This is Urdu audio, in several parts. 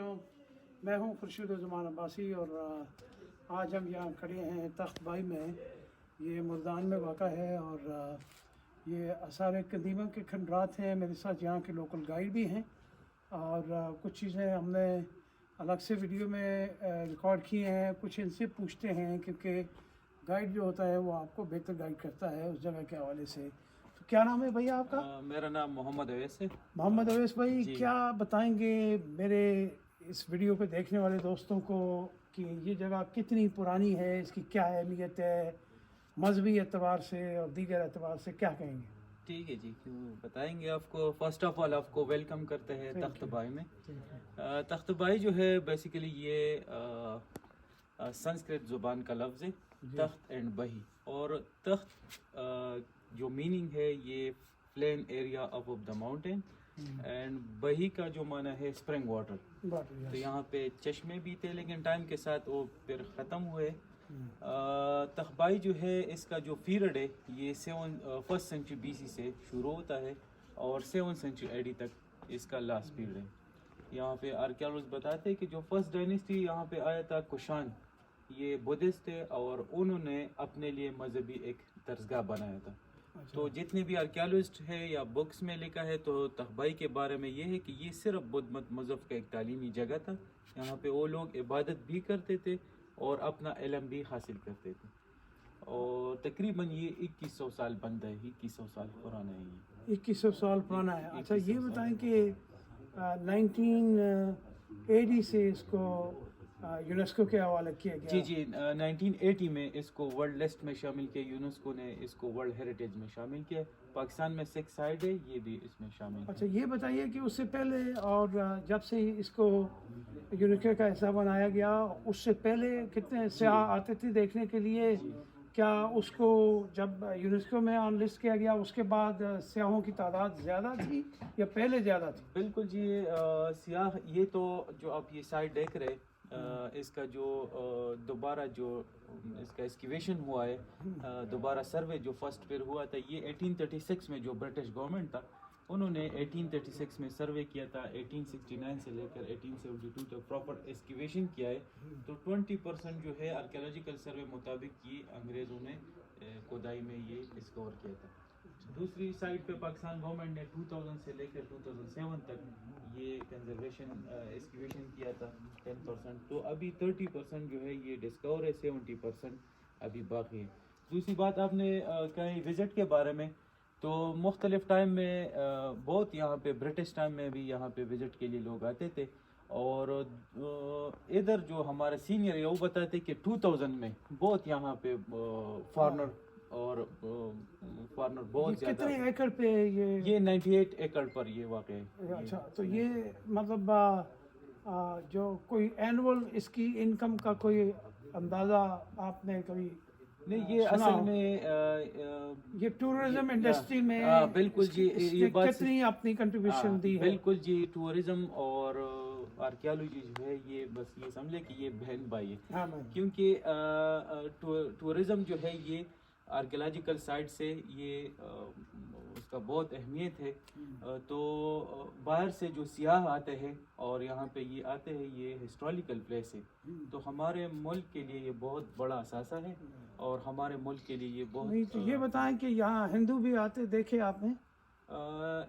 علیکم، میں ہوں خورشید الزمان عباسی اور آج ہم یہاں کھڑے ہیں تخت بائی میں. یہ مردان میں واقع ہے اور یہ آثار قدیمہ کے کھنڈرات ہیں. میرے ساتھ یہاں کے لوکل گائیڈ بھی ہیں اور کچھ چیزیں ہم نے الگ سے ویڈیو میں ریکارڈ کی ہیں. کچھ ان سے پوچھتے ہیں کیونکہ گائیڈ جو ہوتا ہے وہ آپ کو بہتر گائیڈ کرتا ہے اس جگہ کے حوالے سے. تو کیا نام ہے بھیا آپ کا؟ میرا نام محمد اویس ہے. محمد اویس بھائی جی. کیا بتائیں گے میرے اس ویڈیو کو دیکھنے والے دوستوں کو کہ یہ جگہ کتنی پرانی ہے، اس کی کیا اہمیت ہے مذہبی اعتبار سے اور دیگر اعتبار سے، کیا کہیں گے؟ ٹھیک ہے جی، کیوں بتائیں گے آپ کو. فرسٹ آف آل آپ کو ویلکم کرتے ہیں تخت بائی میں. تخت بائی جو ہے بیسیکلی یہ سنسکرت زبان کا لفظ ہے تخت اینڈ بہی. اور تخت جو میننگ ہے یہ plain area of the mountain, and بہی کا جو معنی ہے اسپرنگ واٹر. تو یہاں پہ چشمے بھی تھے لیکن ٹائم کے ساتھ وہ پھر ختم ہوئے. تخت بائی جو ہے اس کا جو پیریڈ ہے یہ 1st سینچری بی سی سے شروع ہوتا ہے اور 7th سینچری اے ڈی تک اس کا لاسٹ پیریڈ ہے. یہاں پہ آرکیالوجسٹ بتاتے ہیں کہ جو فرسٹ ڈائنیسٹی یہاں پہ آیا تھا کشان، یہ بدھسٹ تھے اور انہوں نے اپنے لیے مذہبی ایک درسگاہ بنایا تھا. تو جتنے بھی آرکیالوجسٹ ہے یا بکس میں لکھا ہے تو تخت بائی کے بارے میں یہ ہے کہ یہ صرف بدھ مت مذہب کا ایک تعلیمی جگہ تھا. یہاں پہ وہ لوگ عبادت بھی کرتے تھے اور اپنا علم بھی حاصل کرتے تھے. اور تقریباً یہ 2100 سال بنتا ہے، 2100 سال پرانا ہے. یہ 2100 سال پرانا ہے. اچھا یہ بتائیں کہ 1980 سے اس کو یونیسکو کے حوالے کیا گیا. جی 1980 میں اس کو ورلڈ لسٹ میں شامل کیا. یونیسکو نے اس کو ورلڈ ہیریٹیج میں شامل کیا. پاکستان میں 6 سائٹ ہے، یہ بھی اس میں شامل ہے. اچھا یہ بتائیے کہ اس سے پہلے اور جب سے اس کو یونیسکو کا حصہ بنایا گیا اس سے پہلے کتنے سیاح آتے تھے دیکھنے کے لیے؟ کیا اس کو جب یونیسکو میں آن لسٹ کیا گیا اس کے بعد سیاحوں کی تعداد زیادہ تھی یا پہلے زیادہ تھی؟ بالکل جی، سیاح یہ تو جو آپ یہ سائٹ دیکھ رہے اس کا جو دوبارہ جو اس کا ایکسکیویشن ہوا ہے، دوبارہ سروے جو فرسٹ پھر ہوا تھا یہ 1836 میں جو برٹش گورنمنٹ تھا انہوں نے 1836 میں سروے کیا تھا. 1869 سے لے کر 1872 تک پراپر ایکسکیویشن کیا ہے. تو 20% جو ہے آرکیالوجیکل سروے مطابق یہ انگریزوں نے کھدائی میں یہ ڈسکور کیا تھا. دوسری سائٹ پہ پاکستان گورنمنٹ نے 2000 سے لے کر 2007 تک یہ کنزرویشن ایکسکیویشن کیا تھا 10%. تو ابھی 30% جو ہے یہ ڈسکور ہے، 70% ابھی باقی ہے. دوسری بات آپ نے کہیں وزٹ کے بارے میں، تو مختلف ٹائم میں بہت یہاں پہ برٹش ٹائم میں بھی یہاں پہ وزٹ کے لیے لوگ آتے تھے. اور ادھر جو ہمارے سینئر ہے وہ بتاتے کہ 2000 میں بہت یہاں پہ فارنر بہت زیادہ. کتنے ایکڑ پہ یہ 98 ایکڑ پر یہ واقع ہے. اچھا تو یہ مطلب جو کوئی اینول اس کی انکم کا کوئی اندازہ آپ نے کبھی نہیں؟ یہ اصل میں یہ ٹورزم انڈسٹری میں بالکل جی یہ بات کتنی اپنی کنٹریبیوشن دی ہے؟ بالکل جی، ٹورزم اور آرکیالوجی جو ہے یہ بس یہ سمجھے کہ یہ بہن بھائی ہے. کیونکہ ٹورزم جو ہے یہ آرکیالوجیکل سائٹ سے یہ اس کا بہت اہمیت ہے. تو باہر سے جو سیاح آتے ہیں اور یہاں پہ یہ آتے ہیں، یہ ہسٹوریکل پلیس ہے. تو ہمارے ملک کے لیے یہ بہت بڑا اثاثہ ہے اور ہمارے ملک کے لیے یہ بہت. نہیں تو یہ بتائیں کہ یہاں ہندو بھی آتے دیکھے آپ نے؟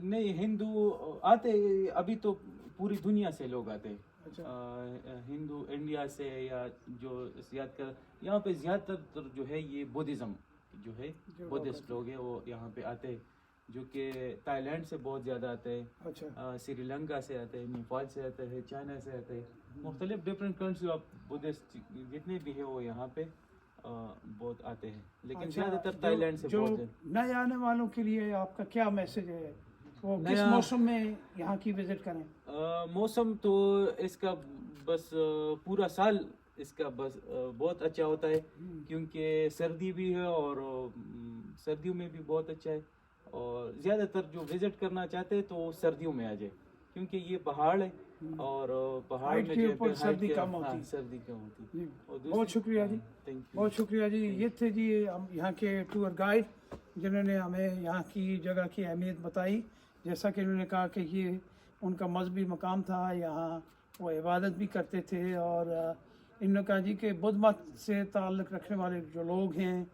نہیں، ہندو آتے ابھی تو پوری دنیا سے لوگ آتے ہیں. ہندو انڈیا سے یا جو یہاں پہ زیادہ تر جو ہے یہ بدھزم جو ہے بدھسٹ لوگ ہیں وہ یہاں پہ آتے ہیں، جو کہ تائی لینڈ سے بہت زیادہ آتے ہیں، سری لنکا سے آتے ہیں، نیپال سے آتے ہیں، چائنا سے آتے ہیں. مختلف ڈفرینٹ کنٹری آف بدھسٹ جتنے بھی ہیں وہ یہاں پہ بہت آتے ہیں، لیکن زیادہ تر تائی لینڈ سے بہت ہیں. نئے آنے والوں کے لیے آپ کا کیا میسج ہے؟ وہ کس موسم میں یہاں کی وزٹ کریں؟ موسم تو اس کا بس پورا سال اس کا بس بہت اچھا ہوتا ہے، کیونکہ سردی بھی ہے اور سردیوں میں بھی بہت اچھا ہے. اور زیادہ تر جو وزٹ کرنا چاہتے ہیں تو سردیوں میں آ جائے، کیونکہ یہ پہاڑ ہے اور پہاڑ میں سردی کم ہوتی. بہت شکریہ جی، بہت شکریہ جی. یہ تھے جی یہاں کے ٹور گائیڈ جنہوں نے ہمیں یہاں کی جگہ کی اہمیت بتائی. جیسا کہ انہوں نے کہا کہ یہ ان کا مذہبی مقام تھا، یہاں وہ عبادت بھی کرتے تھے. اور انہوں نے کہا جی کہ بدھ مت سے تعلق رکھنے والے جو لوگ ہیں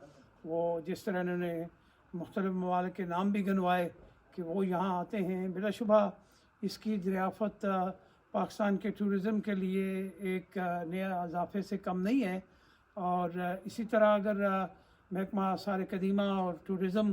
وہ جس طرح انہوں نے مختلف ممالک کے نام بھی گنوائے کہ وہ یہاں آتے ہیں. بلا شبہ اس کی دریافت پاکستان کے ٹورزم کے لیے ایک نیا اضافے سے کم نہیں ہے. اور اسی طرح اگر محکمہ آثار قدیمہ اور ٹورزم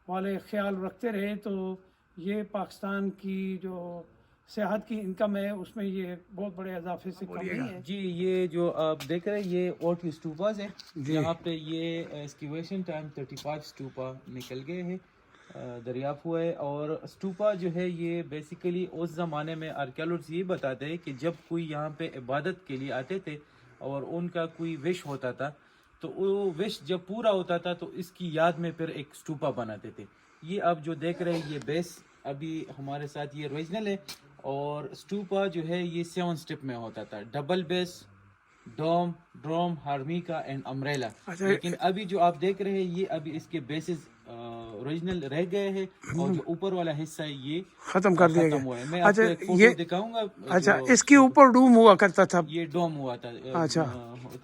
والے خیال رکھتے رہے تو یہ پاکستان کی جو سیاحت کی انکم ہے اس میں یہ بہت بڑے اضافے سے کم نہیں ہے. جی یہ جو آپ دیکھ رہے ہیں یہ اوٹ اسٹوپاز ہیں. یہاں پہ یہ ایکسکیویشن ٹائم 35 اسٹوپا نکل گئے ہیں، دریافت ہوا ہے. اور اسٹوپا جو ہے یہ بیسیکلی اس زمانے میں آرکیالوجسٹ یہ بتاتے ہیں کہ جب کوئی یہاں پہ عبادت کے لیے آتے تھے اور ان کا کوئی وش ہوتا تھا تو وہ وش جب پورا ہوتا تھا تو اس کی یاد میں پھر ایک اسٹوپا بناتے تھے. یہ آپ جو دیکھ رہے ہیں یہ بیس ابھی ہمارے ساتھ یہ اوریجنل ہے. اور اسٹوپا جو ہے یہ 7 اسٹیپ میں ہوتا تھا، ڈبل بیس، ڈروم، ہارمیکا اینڈ امبریلا. لیکن ابھی جو آپ دیکھ رہے ہیں یہ ابھی اس کے بیسز اوریجنل رہ گئے ہیں اور جو اوپر والا حصہ ہے یہ ختم کر دیا ختم ہوا ہے. میں آپ کو ایک فوٹو دکھاؤں گا. اچھا اس کے اوپر ڈوم ہوا کرتا تھا. یہ ڈوم ہوا تھا،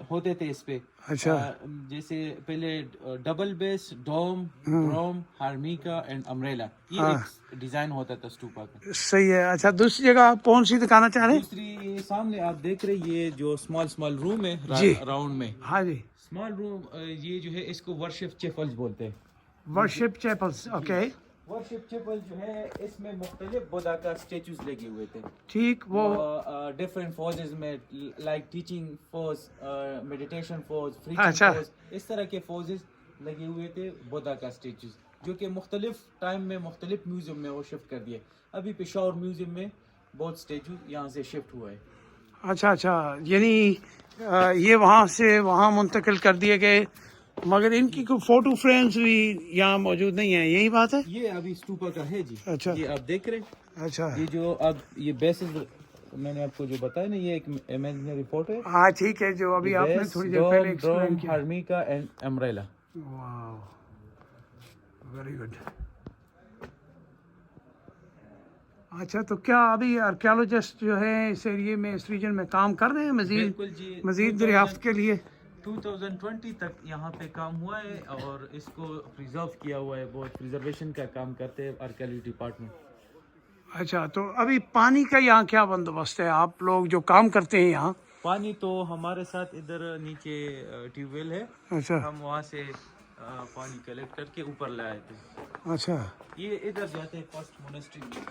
ہوتے تھے اس پہ. اچھا جیسے پہلے ڈبل بیس، ڈروم، ہارمیکا اینڈ امبریلا، یہ ایک ڈیزائن ہوتا تھا اسٹوپا کا. صحیح ہے. اچھا دوسری جگہ آپ کون سی دکھانا چاہ رہے ہیں؟ دوسری سامنے آپ دیکھ رہے یہ جو اسمال روم ہے راؤنڈ میں. ہاں جی اسمال روم یہ جو ہے اس کو ورشپ چیپلز بولتے ہیں. ورشپ چیپلز. اوکے ورشپ چیپل جو ہے اس میں مختلف بدھا کا اسٹیچوز لگے ہوئے تھے. ٹھیک. وہ ڈفرینٹ فوزز میں لائک ٹیچنگ فوز، میڈیٹیشن فوز، اچھا. فوز، اس طرح کے فوزز لگے ہوئے تھے بدھا کا اسٹیچوز، جو کہ مختلف ٹائم میں مختلف میوزیم میں وہ شفٹ کر دیے. ابھی پشاور میوزیم میں بہت اسٹیچو یہاں سے شفٹ ہوا ہے. اچھا یعنی یہ وہاں سے وہاں منتقل کر دیے گئے، مگر ان کی کوئی فوٹو فریمز بھی یہاں موجود نہیں ہیں. یہی بات ہے. یہ ابھی اسٹوپا کا ہے جی. اچھا یہ آپ دیکھ رہے ہیں. اچھا یہ جو اب یہ بیسز میں نے آپ کو جو بتایا نا یہ ایک امیجنری فوٹو ہے. ہاں ٹھیک ہے جو ابھی آپ نے تھوڑی دیر پہلے ایکسپلین کیا. Harmonica and umbrella. Wow very good. اچھا تو کیا ابھی آرکیالوجسٹ جو ہے اس ایریے میں اس ریجن میں کام کر رہے ہیں بالکل جی. مزید دریافت کے لیے؟ 2020 تک یہاں پہ کام ہوا ہے اور اس کو پریزرو کیا ہوا ہے. بہت پریزرویشن کا کام کرتے ہیں آرکیالوجی ڈپارٹمنٹ. اچھا تو ابھی پانی کا یہاں کیا بندوبست ہے؟ آپ لوگ جو کام کرتے ہیں یہاں. پانی تو ہمارے ساتھ ادھر نیچے ٹیوب ویل ہے. اچھا ہم وہاں سے پانی کلیکٹ کر کے اوپر لائے تھے. اچھا یہ ادھر جاتے ہیں فرسٹ مونسٹری میں.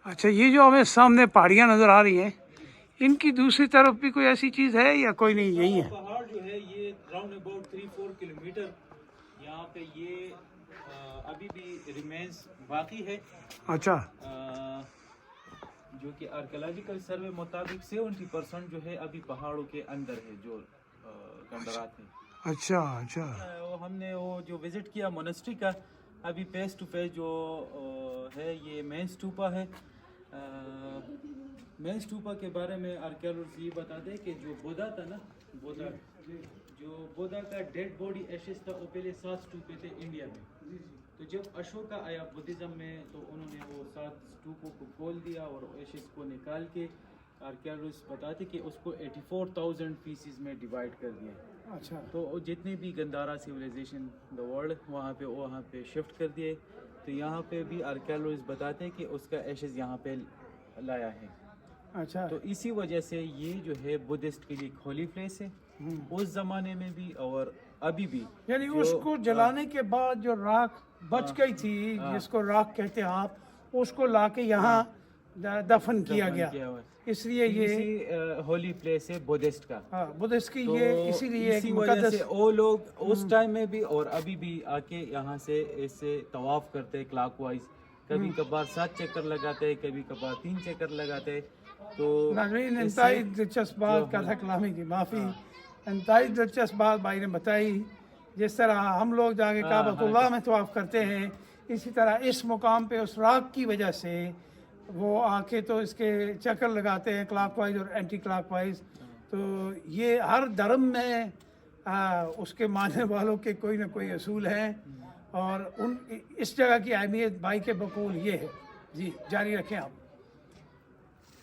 اچھا یہ جو ہمیں سامنے پہاڑیاں نظر آ رہی ہیں ان کی دوسری طرف بھی کوئی ایسی چیز ہے یا کوئی نہیں؟ یہی ہے پہاڑ جو ہے یہ راؤنڈ اباؤٹ 3-4 کلومیٹر یہاں پہ یہ ابھی بھی ریمینس باقی ہے. اچھا جو کہ آرکیالوجیکل سروے مطابق 70% جو ہے ابھی پہاڑوں کے اندر ہے جو کندرات ہیں. اچھا ہم نے وہ جو وزٹ کیا مونسٹری کا ابھی فیس ٹو فیس جو ہے یہ مین اسٹوپا ہے. مین اسٹوپا کے بارے میں آرکیالوجسٹ یہ بتاتے ہیں کہ جو بدھا تھا نا جو بدھا کا ڈیڈ باڈی ایشز تھا وہ پہلے 7 اسٹوپے تھے انڈیا میں. تو جب اشوکا آیا بدھزم میں تو انہوں نے وہ 7 اسٹوپوں کو کھول دیا اور ایشز کو نکال کے آرکیالوجسٹ بتاتے کہ اس کو 84,000 پیسز میں ڈیوائڈ کر دیا. اچھا تو جتنے بھی گندھارا سویلائزیشن دا ورلڈ وہاں پہ شفٹ کر دیے. تو یہاں پہ بھی آرکیالوجسٹ بتاتے ہیں کہ اس کا ایشز یہاں پہ لایا ہے. اچھا تو اسی وجہ سے یہ جو ہے بدھسٹ کے لیے ہولی پلیس ہے اس زمانے میں بھی اور ابھی بھی. یعنی اس کو جلانے کے بعد جو راکھ بچ گئی تھی جس کو راکھ کہتے ہیں آپ، اس کو لا کے یہاں دفن کیا گیا، اس لیے یہ ہولی پلیس ہے بدھسٹ کا. بدھسٹ کی یہ اسی لیے اسی وجہ سے وہ لوگ اس ٹائم میں بھی اور ابھی بھی آ کے یہاں سے اسے طواف کرتے کلاک وائز. کبھی کبھار 7 چکر لگاتے، کبھی کبھار 3 چکر لگاتے. تو ناظرین انتہائی دلچسپ بات کتھا کلامی کی معافی، انتہائی دلچسپ بات بھائی نے بتائی. جس طرح ہم لوگ جا کے کعبۃ اللہ میں طواف کرتے ہیں اسی طرح اس مقام پہ اس راکھ کی وجہ سے وہ آ کے تو اس کے چکر لگاتے ہیں کلاک وائز اور اینٹی کلاک وائز. تو یہ ہر دھرم میں اس کے ماننے والوں کے کوئی نہ کوئی اصول ہیں اور اس جگہ کی اہمیت بھائی کے بقول یہ ہے. جی جاری رکھیں آپ.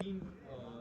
3